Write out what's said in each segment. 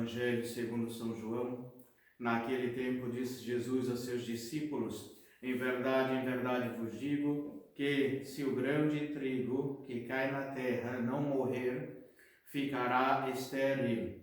Evangelho segundo São João. Naquele tempo disse Jesus a seus discípulos: em verdade vos digo que se o grão de trigo que cai na terra não morrer, ficará estéril,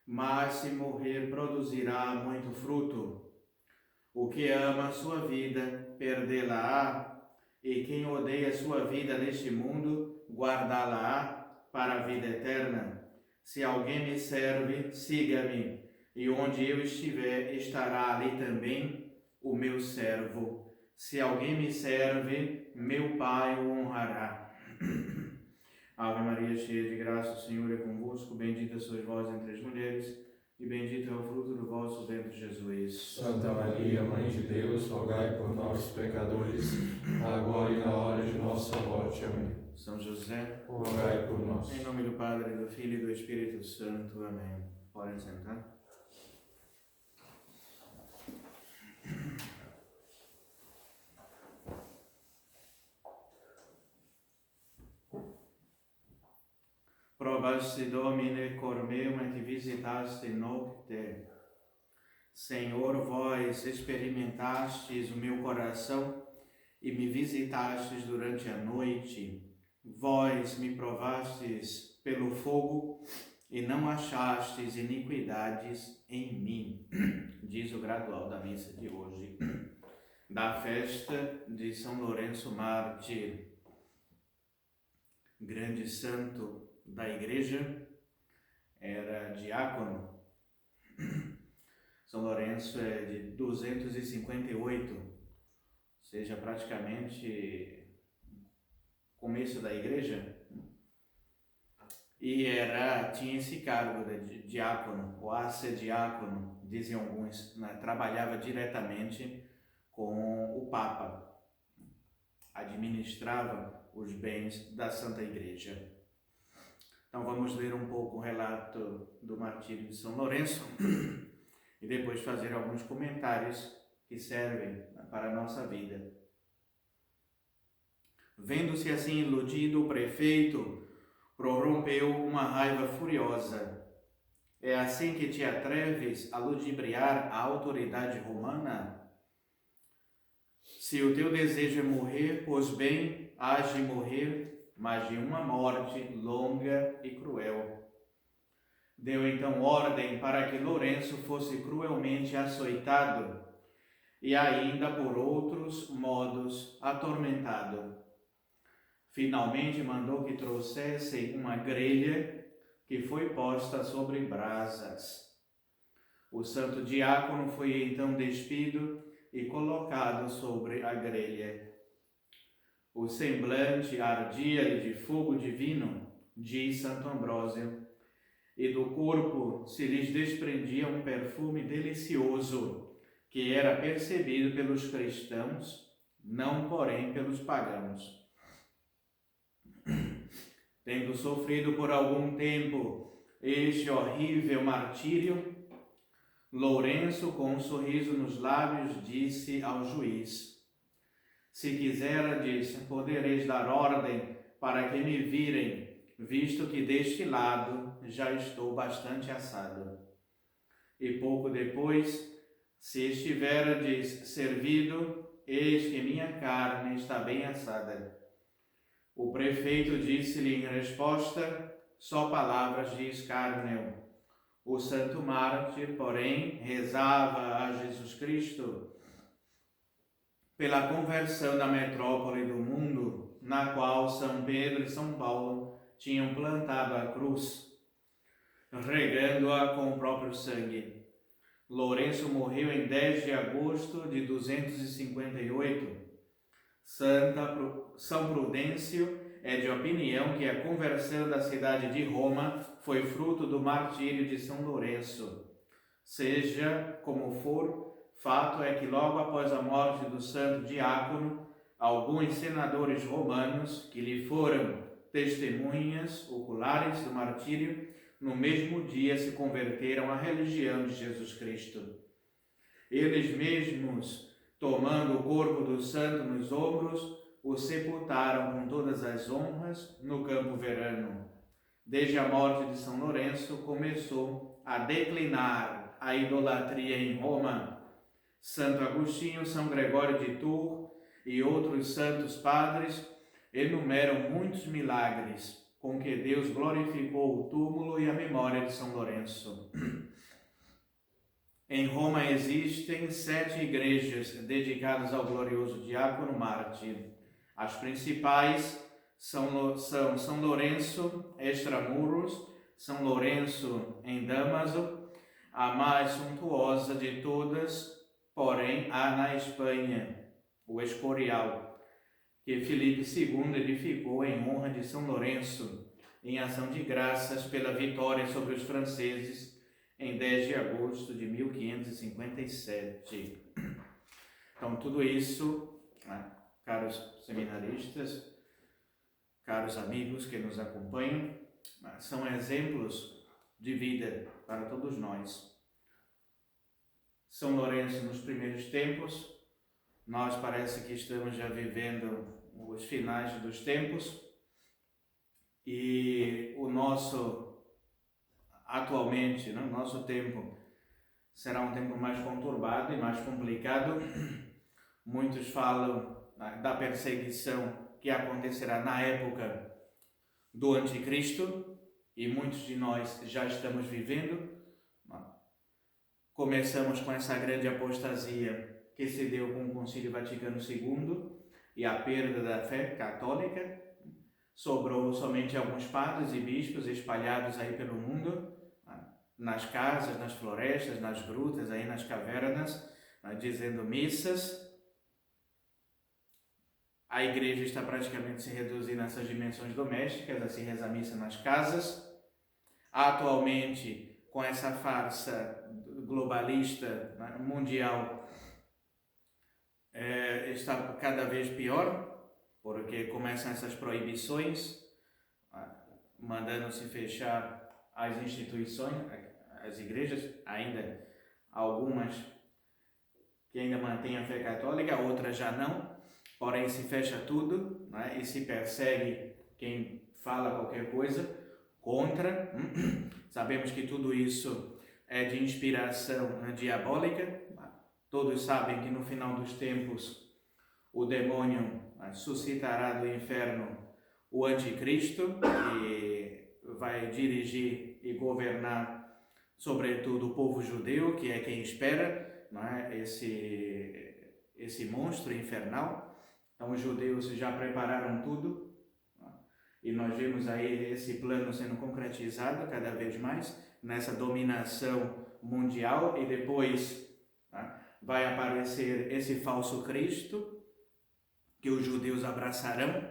mas se morrer, produzirá muito fruto. O que ama a sua vida, perdê-la-á, e quem odeia a sua vida neste mundo, guardá-la-á para a vida eterna. Se alguém me serve, siga-me, e onde eu estiver, estará ali também o meu servo. Se alguém me serve, meu Pai o honrará. Ave Maria, cheia de graça, o Senhor é convosco. Bendita sois vós entre as mulheres, e bendito é o fruto do vosso ventre, Jesus. Santa Maria, Mãe de Deus, rogai por nós, pecadores, agora e na hora de nossa morte. Amém. São José, rogai por nós. Em nome do Padre, do Filho e do Espírito Santo. Amém. Podem sentar. Probaste Domine cor meum et visitaste nocte. Senhor, vós experimentastes o meu coração e me visitastes durante a noite. Vós me provastes pelo fogo e não achastes iniquidades em mim. Diz o gradual da missa de hoje, da festa de São Lourenço Mártir, grande santo da igreja, era diácono. São Lourenço é de 258, ou seja, praticamente começo da igreja, e tinha esse cargo de diácono, ou arcediácono, dizem alguns, né? Trabalhava diretamente com o Papa, administrava os bens da Santa Igreja. Então vamos ler um pouco o relato do martírio de São Lourenço e depois fazer alguns comentários que servem para a nossa vida. Vendo-se assim iludido, o prefeito prorrompeu uma raiva furiosa. É assim que te atreves a ludibriar a autoridade romana? Se o teu desejo é morrer, pois bem, hás de morrer, mas de uma morte longa e cruel. Deu então ordem para que Lourenço fosse cruelmente açoitado e ainda por outros modos atormentado. Finalmente mandou que trouxessem uma grelha que foi posta sobre brasas. O santo diácono foi então despido e colocado sobre a grelha. O semblante ardia-lhe de fogo divino, diz Santo Ambrósio, e do corpo se lhes desprendia um perfume delicioso, que era percebido pelos cristãos, não porém pelos pagãos. Tendo sofrido por algum tempo este horrível martírio, Lourenço, com um sorriso nos lábios, disse ao juiz: se quiserdes, podereis dar ordem para que me virem, visto que deste lado já estou bastante assado. E pouco depois, se estiverdes servido, eis que minha carne está bem assada. O prefeito disse-lhe em resposta só palavras de escárnio. O santo mártir, porém, rezava a Jesus Cristo pela conversão da metrópole do mundo, na qual São Pedro e São Paulo tinham plantado a cruz, regando-a com o próprio sangue. Lourenço morreu em 10 de agosto de 258. São Prudêncio é de opinião que a conversão da cidade de Roma foi fruto do martírio de São Lourenço. Seja como for, fato é que logo após a morte do santo diácono, alguns senadores romanos que lhe foram testemunhas oculares do martírio, no mesmo dia se converteram à religião de Jesus Cristo. Eles mesmos, tomando o corpo do santo nos ombros, o sepultaram com todas as honras no Campo Verano. Desde a morte de São Lourenço começou a declinar a idolatria em Roma, Santo Agostinho, São Gregório de Tours e outros santos padres enumeram muitos milagres com que Deus glorificou o túmulo e a memória de São Lourenço. Em Roma existem 7 igrejas dedicadas ao glorioso diácono mártir. As principais são São Lourenço Extramuros, São Lourenço em Damaso, a mais suntuosa de todas, porém, há na Espanha, o Escorial, que Filipe II edificou em honra de São Lourenço, em ação de graças pela vitória sobre os franceses em 10 de agosto de 1557. Então, tudo isso, né, caros seminaristas, caros amigos que nos acompanham, são exemplos de vida para todos nós. São Lourenço nos primeiros tempos, nós parece que estamos já vivendo os finais dos tempos e o nosso, atualmente, né, o nosso tempo será um tempo mais conturbado e mais complicado. Muitos falam da perseguição que acontecerá na época do Anticristo e muitos de nós já estamos vivendo. Começamos com essa grande apostasia que se deu com o Concílio Vaticano II e a perda da fé católica. Sobrou somente alguns padres e bispos espalhados aí pelo mundo, nas casas, nas florestas, nas grutas, aí nas cavernas, dizendo missas. A igreja está praticamente se reduzindo a essas dimensões domésticas, a se rezar missa nas casas. Atualmente, com essa farsa globalista, mundial, está cada vez pior, porque começam essas proibições, mandando-se fechar as instituições, as igrejas, ainda algumas que ainda mantêm a fé católica, outras já não. Porém, se fecha tudo, né, e se persegue quem fala qualquer coisa contra. Sabemos que tudo isso é de inspiração diabólica. Todos sabem que no final dos tempos o demônio suscitará do inferno o anticristo, que vai dirigir e governar sobretudo o povo judeu, que é quem espera, né, esse monstro infernal. Então os judeus já prepararam tudo, e nós vemos aí esse plano sendo concretizado cada vez mais nessa dominação mundial, e depois vai aparecer esse falso Cristo que os judeus abraçarão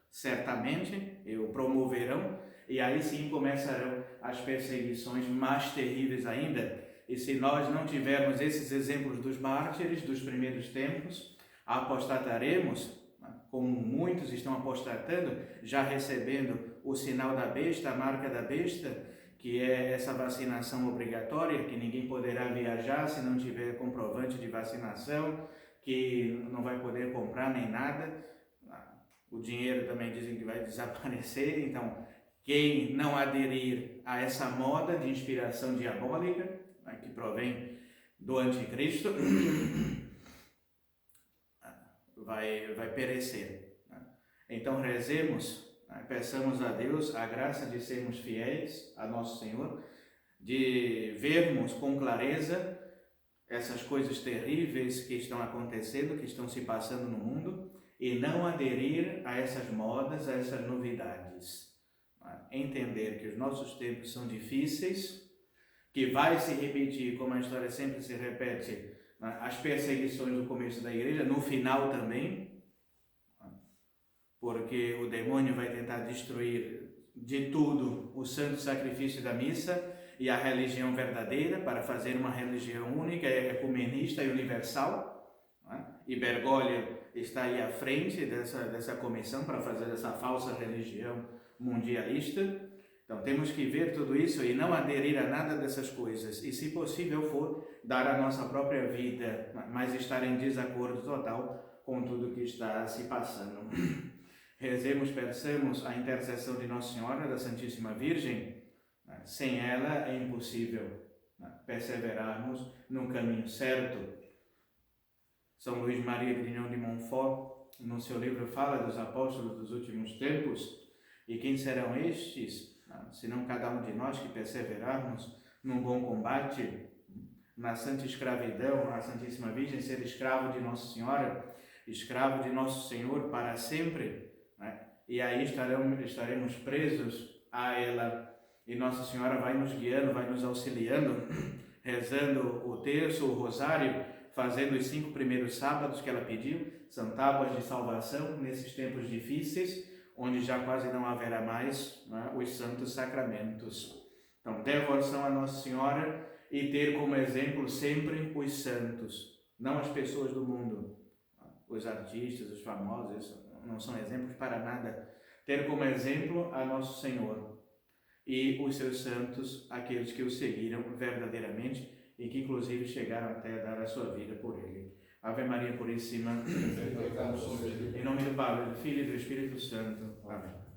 certamente e o promoverão, e aí sim começarão as perseguições mais terríveis ainda. E se nós não tivermos esses exemplos dos mártires dos primeiros tempos, apostataremos, como muitos estão apostatando, já recebendo o sinal da besta, a marca da besta, que é essa vacinação obrigatória, que ninguém poderá viajar se não tiver comprovante de vacinação, que não vai poder comprar nem nada. O dinheiro também dizem que vai desaparecer. Então, quem não aderir a essa moda de inspiração diabólica, que provém do anticristo, vai perecer. Então rezemos, peçamos a Deus a graça de sermos fiéis a nosso Senhor, de vermos com clareza essas coisas terríveis que estão acontecendo, que estão se passando no mundo, e não aderir a essas modas, a essas novidades. Entender que os nossos tempos são difíceis, que vai se repetir, como a história sempre se repete, as perseguições do começo da igreja, no final também, porque o demônio vai tentar destruir de tudo o santo sacrifício da missa e a religião verdadeira, para fazer uma religião única, ecumenista e universal. E Bergoglio está aí à frente dessa comissão para fazer essa falsa religião mundialista. Então temos que ver tudo isso e não aderir a nada dessas coisas, e se possível for, dar a nossa própria vida, mas estar em desacordo total com tudo que está se passando. Rezemos, peçamos a intercessão de Nossa Senhora, da Santíssima Virgem. Sem ela é impossível perseverarmos no caminho certo. São Luís Maria Grignon de Montfort, no seu livro, fala dos apóstolos dos últimos tempos. E quem serão estes, senão cada um de nós que perseverarmos num bom combate, na santa escravidão, a Santíssima Virgem ser escravo de Nossa Senhora, escravo de Nosso Senhor para sempre, né? E aí estaremos presos a ela, e Nossa Senhora vai nos guiando, vai nos auxiliando, rezando o terço, o rosário, fazendo os 5 primeiros sábados que ela pediu, são tábuas de salvação nesses tempos difíceis, onde já quase não haverá mais, né, os santos sacramentos. Então, devoção a Nossa Senhora e ter como exemplo sempre os santos, não as pessoas do mundo. Os artistas, os famosos, não são exemplos para nada. Ter como exemplo a Nosso Senhor e os seus santos, aqueles que o seguiram verdadeiramente e que inclusive chegaram até a dar a sua vida por ele. Ave Maria Puríssima, em nome do Pai, do Filho e do Espírito Santo. Amém.